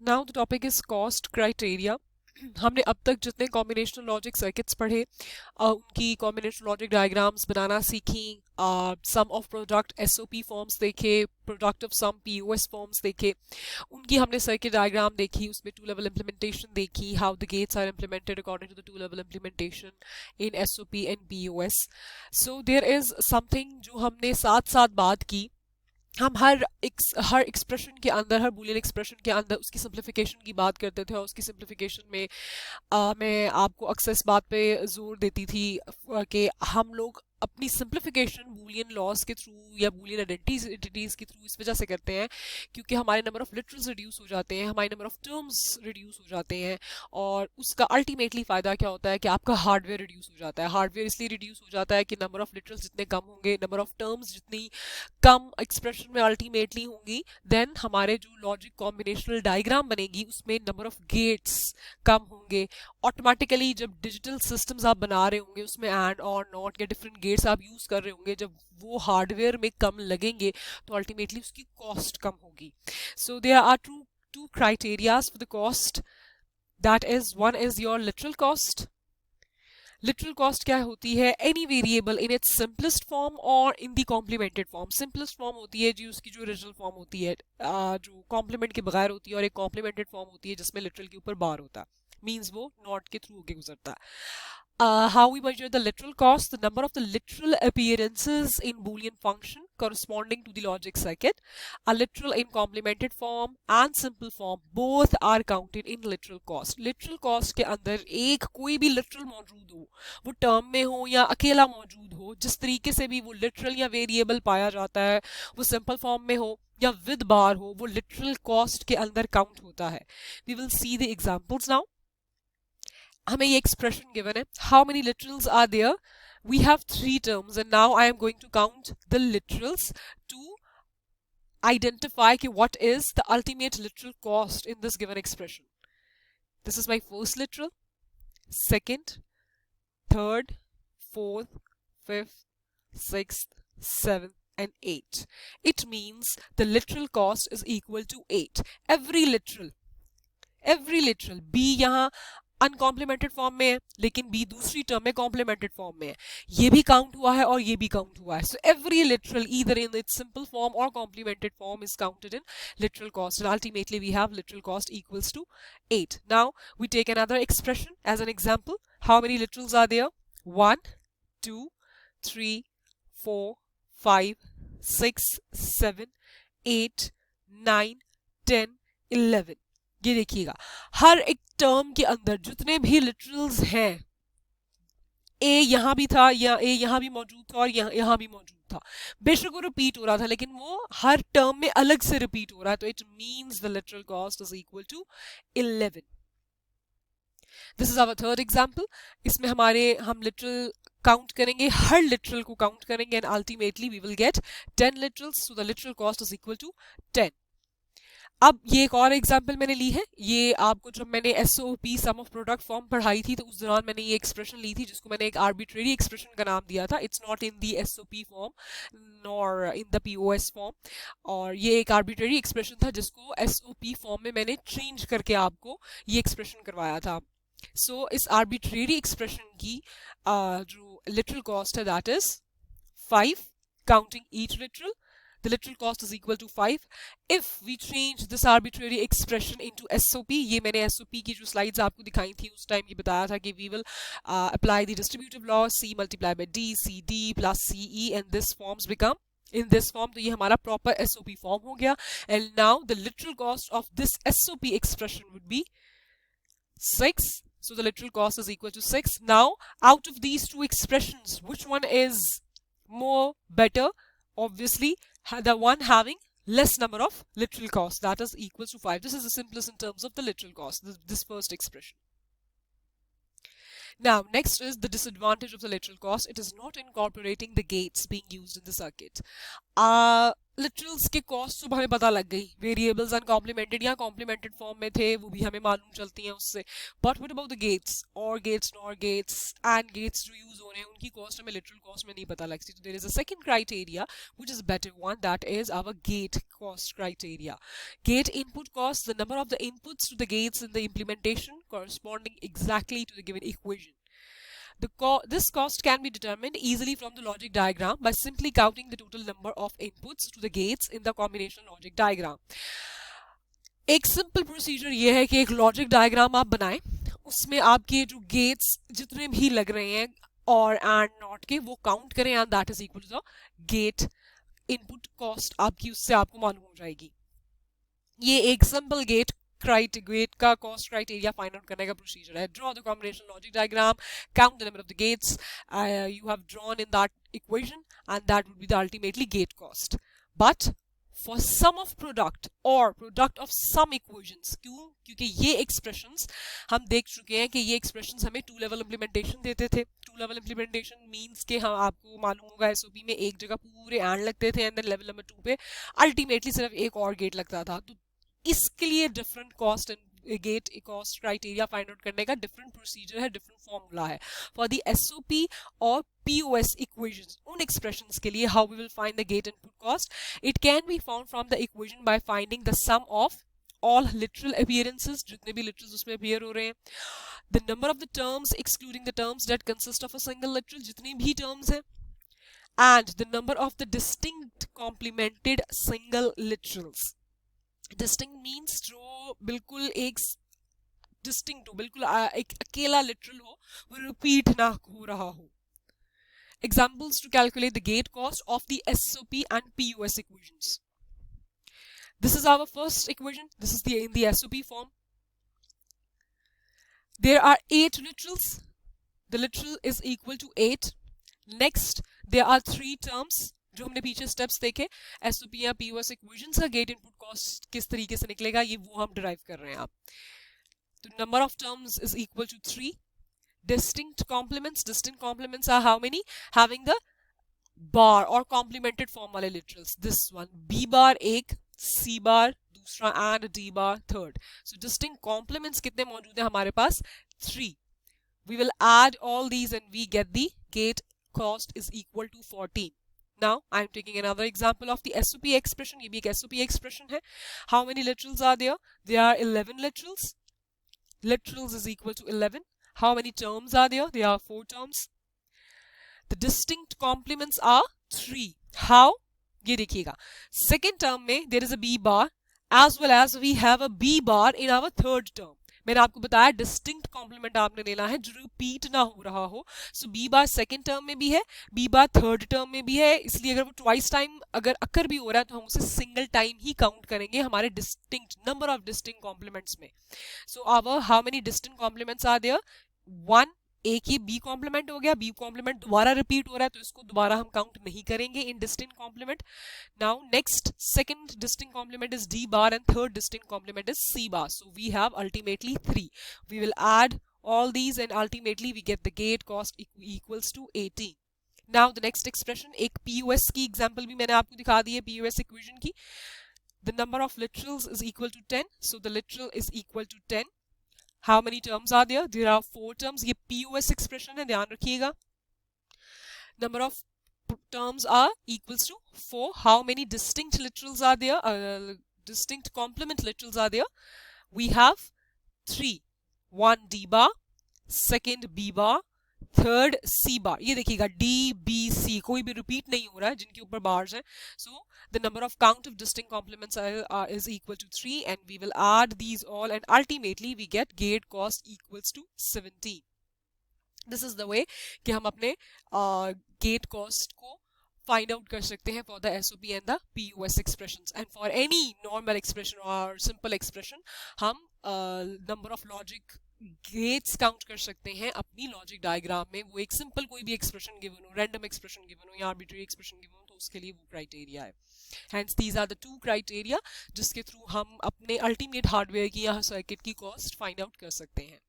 Now the topic is cost criteria. हमने अब तक जितने कॉम्बिनेशनल लॉजिक सर्किट्स पढ़े उनकी कॉम्बिनेशनल लॉजिक डायग्राम्स बनाना सीखी, sum of product SOP forms देखे, product of sum POS forms देखे, उनकी हमने सर्किट डायग्राम देखी, उसमें टू लेवल इम्प्लीमेंटेशन देखी, how the gates are implemented according to the two level implementation in SOP and POS. So there is something जो हमने साथ साथ बात की। हम हर एक्सप्रेशन के अंदर, हर बूलियन एक्सप्रेशन के अंदर उसकी सिंप्लीफिकेशन की बात करते थे, और उसकी सिंप्लीफिकेशन में मैं आपको अक्सर इस बात पे जोर देती थी कि हम लोग अपनी सिंप्लीफिकेशन बूलियन लॉस के थ्रू या बूलियन आइडेंटिटीज के थ्रू इस वजह से करते हैं क्योंकि हमारे नंबर ऑफ लिटरल्स रिड्यूस हो जाते हैं, हमारे नंबर ऑफ टर्म्स रिड्यूस हो जाते हैं, और उसका अल्टीमेटली फ़ायदा क्या होता है कि आपका हार्डवेयर रिड्यूस हो जाता है। हार्डवेयर इसलिए रिड्यूस हो जाता है कि नंबर ऑफ लिटरल्स जितने कम होंगे, नंबर ऑफ टर्म्स जितनी कम एक्सप्रेशन में अल्टीमेटली होंगी, देन हमारे जो लॉजिक कॉम्बिनेशनल डायग्राम बनेगी उसमें नंबर ऑफ गेट्स कम होंगे। ऑटोमेटिकली जब डिजिटल सिस्टम्स आप बना रहे होंगे उसमें एंड और नॉट या डिफरेंट गेट्स आप यूज कर रहे होंगे, जब वो हार्डवेयर में कम लगेंगे तो अल्टीमेटली उसकी कॉस्ट कम होगी। So there are two criterias for the cost, that is one is your literal cost. Literal cost क्या होती है? Any variable in its simplest form और in the complemented form. Simplest form होती है जी उसकी जो ओरिजिनल फॉर्म होती है, जो कॉम्प्लीमेंट के बगैर होती है, और एक कॉम्प्लीमेंटेड फॉर्म होती है जिसमें लिटरल के ऊपर बार होता है, मीन्स वो नॉट के थ्रू होके गुजरता है। How we measure the literal cost, the number of the literal appearances in Boolean function corresponding to the logic circuit. A literal in complemented form and simple form both are counted in literal cost. Literal cost के अंदर एक कोई भी literal मौजूद हो, वो term में हो या अकेला मौजूद हो, जिस तरीके से भी वो literal या वेरिएबल पाया जाता है, वो सिंपल फॉर्म में हो या विद बार हो, वो लिटरल कॉस्ट के अंदर काउंट होता है। We will see the examples now. हमें ये एक्सप्रेशन गिवन है, how many literals are there? We have three terms and now I am going to count the literals to identify what is the ultimate literal cost in this given expression. This is my first literal, second, third, fourth, fifth, sixth, seventh, and eighth. It means the literal cost is equal to 8. Every literal be यहाँ uncomplemented form में है, लेकिन B दूसरी term में complimented form में है, ये भी काउंट हुआ है और ये भी काउंट हुआ है। So every literal either in its simple form और complemented form is counted in literal cost, and ultimately we have literal cost equals to 8. Now we take another expression as an example. How many literals are there? 1, 2, 3, 4, 5, 6, 7, 8, 9, 10, 11। ये देखिएगा, हर एक term के अंदर जितने भी literals हैं, ए यहां भी था या ए यहां भी मौजूद था और यहां भी मौजूद था, बेशक वो रिपीट हो रहा था लेकिन वो हर टर्म में अलग से रिपीट हो रहा है, तो it means the literal cost is equal to 11। This is our third example. इसमें हम लिटरल काउंट करेंगे, हर लिटरल को काउंट करेंगे, and ultimately we will get 10 literals, so the literal cost is equal to 10। अब ये एक और एग्जांपल मैंने ली है, ये आपको जब मैंने SOP sum of product form पढ़ाई थी तो उस दौरान मैंने ये एक्सप्रेशन ली थी जिसको मैंने एक आर्बिट्रेरी एक्सप्रेशन का नाम दिया था। It's not in the SOP form nor in the POS form, और ये एक आर्बिट्रेरी एक्सप्रेशन था जिसको एसओपी फॉर्म में मैंने चेंज करके आपको ये एक्सप्रेशन करवाया था। सो इस आर्बिट्रेरी एक्सप्रेशन की जो लिटरल कॉस्ट है that is 5, counting each literal. The literal cost is equal to 5. If we change this arbitrary expression into SOP, ये मैंने SOP की जो slides आपको दिखाई थी उस टाइम ये बताया था कि we will apply the distributive law C multiplied by D, CD plus CE, and this forms become in this form, तो ये हमारा proper SOP form हो गया, and now the literal cost of this SOP expression would be 6. So the literal cost is equal to 6. Now, out of these two expressions, which one is more better? Obviously the one having less number of literal cost, that is equals to 5. This is the simplest in terms of the literal cost, this first expression. Now next is the disadvantage of the literal cost. It is not incorporating the gates being used in the circuit. Literals के cost तो हमें पता लग गई, variables अनकॉम्प्लीमेंटेड या complimented form में थे वो भी हमें मालूम चलती हैं उससे. But what about the gates or gates nor gates and gates जो यूज हो रहे हैं उनकी कॉस्ट हमें लिटरल कॉस्ट में नहीं पता लगती. तो there is a second criteria which is better one, that is our gate cost criteria. Gate input cost, the number of the inputs to the gates in the implementation corresponding exactly to the given equation. This cost can be determined easily from the logic diagram by simply counting the total number of inputs to the gates in the combination logic diagram. एक simple procedure ये है कि एक logic diagram आप बनाएं, उसमें आपके जो गेट्स जितने भी लग रहे हैं और एंड नॉट के वो काउंट करें and that is equal to the gate input cost आपकी, उससे आपको मालूम हो जाएगी. ये एक सिंपल गेट का कॉस्ट क्राइटेरिया फाइंड आउट करने का प्रोसीजर है. Draw the combination logic diagram, count the number of the gates you have drawn in that equation and that would be the ultimately gate cost. But for sum of product or product of some equations, क्योंकि ये expressions हम देख चुके हैं कि ये expressions हमें to level implementation देते थे. टू लेवल इम्प्लीमेंटेशन मीन्स के हम आपको मालूम होगा एसओपी में एक जगह पूरे एंड लगते थे एंड देन लेवल नंबर 2 पे अल्टीमेटली सिर्फ एक और गेट लगता था. तो इसके लिए different cost and gate cost criteria find out करने का डिफरेंट प्रोसीजर है, डिफरेंट फॉर्मूला है. फॉर द एसओपी और पीओएस इक्वेशंस, उन एक्सप्रेशंस के लिए how we will find the gate input cost, it can be found from the equation by finding the sum of all literal appearances, जितने भी literals उसमें appear हो रहे हैं, the number of the terms excluding the terms that consist of a single literal, जितनी भी terms हैं, and the number of the distinct complemented single literals. Distinct means जो बिल्कुल एक distinct हो, बिल्कुल एक अकेला literal हो, वो repeat ना हो रहा हो. Examples to calculate the gate cost of the SOP and POS equations. This is our first equation. This is in the SOP form. There are 8 literals. The literal is equal to 8. Next, there are 3 terms. जो हमने पीछे steps देखे, SOP या POS equations का gate input cost किस तरीके से निकलेगा, ये वो हम derive कर रहे हैं आप. तो number of terms is equal to 3. Distinct complements. Distinct complements are how many? Having the bar or complemented form वाले literals. This one, B bar एक, C bar दूसरा and D bar third. So distinct complements कितने मौजूद हैं हमारे पास? 3. We will add all these and we get the gate cost is equal to 14. Now I am taking another example of the SOP expression. ये भी एक SOP expression है. How many literals are there? There are 11 literals. Literals is equal to 11. How many terms are there? There are 4 terms. The distinct complements are 3. How? ये देखिएगा, second term में there is a B bar as well as we have a B bar in our third term. मैंने आपको बताया distinct complement आपने लेना है जो repeat ना हो रहा हो. So B bar second term में भी है, B bar third term में भी है, इसलिए अगर वो twice time अगर अक्कर भी हो रहा है तो हम उसे single time ही count करेंगे हमारे distinct number of distinct complements में. So our how many distinct complements are there? 1. एक ही बी कॉम्प्लीमेंट हो गया, बी कॉम्प्लीमेंट दोबारा रिपीट हो रहा है तो इसको दोबारा हम काउंट नहीं करेंगे in distinct complement. Now next second distinct complement is D bar and third distinct complement is C bar. So we have ultimately 3. We will add all these and ultimately we get the gate cost equals to 18. Now the next expression, एक POS की example भी मैंने आपको दिखा दी है POS equation की. The number of literals is equal to 10, so the literal is equal to 10. How many terms are there? There are 4 terms. ये POS expression है, ध्यान रखिएगा. Number of terms are equals to 4. How many distinct literals are there? Distinct complement literals are there? We have 3. 1 D bar, second B bar, third C bar. ये देखिएगा D B C कोई भी repeat नहीं हो रहा है जिनके ऊपर बार्स हैं. So the number of count of distinct complements is equal to 3 and we will add these all and ultimately we get gate cost equals to 17. This is the way कि हम अपने गेट कॉस्ट को find out कर सकते हैं for the SOP and the POS expressions. And for any normal expression or simple expression हम number of logic gates count कर सकते हैं अपनी logic diagram में. वो एक simple कोई भी expression given हो, random expression given हो या arbitrary expression given हो तो उसके लिए वो criteria है. Hence these are the 2 criteria जिसके through हम अपने ultimate hardware की या circuit की cost find out कर सकते हैं.